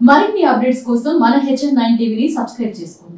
మరిన్ని అప్డేట్స్ కోసం మన HN9 టీవీని సబ్స్క్రైబ్ చేసుకోండి.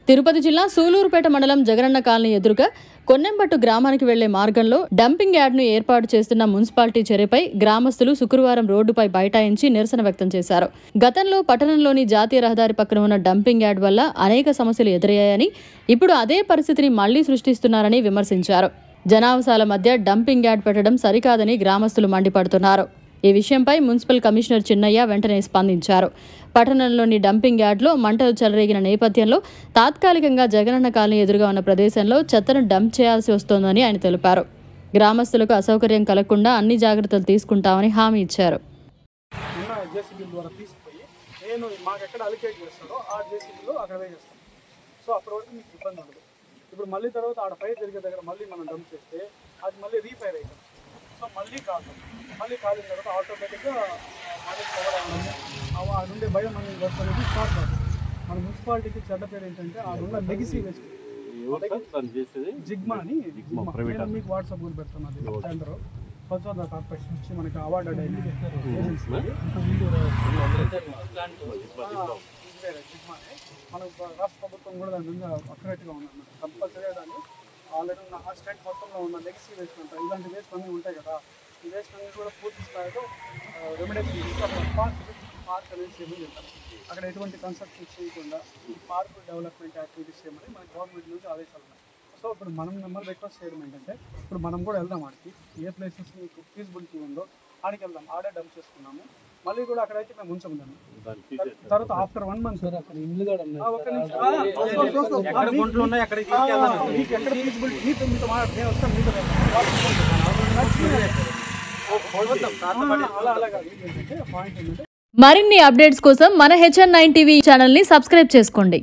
తిరుపతి జిల్లా సూలూరుపేట మండలం జగనన్న కాలనీ ఎదురుగా కొన్నెంపట్టు గ్రామానికి వెళ్లే మార్గంలో డంపింగ్ యార్డ్ను ఏర్పాటు చేస్తున్న మున్సిపాలిటీ చర్యపై గ్రామస్తులు శుక్రవారం రోడ్డుపై బైఠాయించి నిరసన వ్యక్తం చేశారు. గతంలో పట్టణంలోని జాతీయ రహదారి పక్కన ఉన్న డంపింగ్ యార్డ్ వల్ల అనేక సమస్యలు ఎదురయ్యాయని, ఇప్పుడు అదే పరిస్థితిని మళ్లీ సృష్టిస్తున్నారని విమర్శించారు. జనావాసాల మధ్య డంపింగ్ యార్డ్ పెట్టడం సరికాదని గ్రామస్తులు మండిపడుతున్నారు. ఈ విషయంపై మున్సిపల్ కమిషనర్ చిన్నయ్య వెంటనే స్పందించారు. పట్టణంలోని డంపింగ్ యార్డ్లో మంటలు చెలరేగిన నేపథ్యంలో తాత్కాలికంగా జగనన్న కాలనీ ఎదురుగా ఉన్న ప్రదేశంలో చెత్తను డంప్ చేయాల్సి వస్తోందని ఆయన తెలిపారు. గ్రామస్తులకు అసౌకర్యం కలగకుండా అన్ని జాగ్రత్తలు తీసుకుంటామని హామీ ఇచ్చారు. ఇప్పుడు మళ్ళీ తర్వాత ఆడ ఫైర్ జరిగే దగ్గర మళ్ళీ మనం డంప్ చేస్తే అది మళ్ళీ రీఫైర్ అవుతుంది. సో మళ్ళీ కాలిన తర్వాత ఆటోమేటిక్గా మళ్ళీ అది ఉండే భయం అనేది వర్క్ అనేది స్టార్ట్ కాదు. మన మున్సిపాలిటీకి చెడ్డ పేరు ఏంటంటే ఆడున్న లెగసీ వేస్ట్ జిగ్మా అని నేను మీకు వాట్సాప్ కూడా పెడుతున్నది. టెండర్ స్వచ్ఛంద కార్పొరేషన్ నుంచి మనకి అవార్డు అయిన జిగ్మానే మన రాష్ట్ర ప్రభుత్వం కూడా దాని మీద అక్యురేట్గా ఉందన్నమాట. కంపల్సరీగా దాన్ని ఆల్రెడీ ఉన్న ఆ స్టేట్ మొత్తంలో ఉన్న లెగసీ వేస్ట్ అంటారు. ఇలాంటి వేస్ట్ అన్నీ ఉంటాయి కదా, ఈ వేస్ట్ అన్నీ కూడా పూర్తి స్థాయిలో రెమెడేషన్ చేసి అక్కడ పార్క్ అనేది చేయమని చెప్తారు. అక్కడ ఎటువంటి కన్స్ట్రక్షన్ చేయకుండా ఈ పార్క్ డెవలప్మెంట్ యాక్టివిటీస్ చేయమని మన గవర్నమెంట్ నుంచి ఆదేశాలు ఉన్నాయి. సో ఇప్పుడు మనం మిమ్మల్ని రిక్వెస్ట్ చేయడం ఏంటంటే, ఇప్పుడు మనం కూడా వెళ్దాం ఆడికి, ఏ ప్లేసెస్ మీకు ఫీజిబిలిటీ ఉందో ఆడికి వెళ్దాం. ఆడే డంప్ చేసుకున్నాము. మళ్ళీ కూడా అక్కడైతే మేము ఉంచాము దాన్ని. తర్వాత ఆఫ్టర్ 1 month మరిన్ని అప్డేట్స్ కోసం మన HN9 టీవీ ఛానల్ ని సబ్స్క్రైబ్ చేసుకోండి.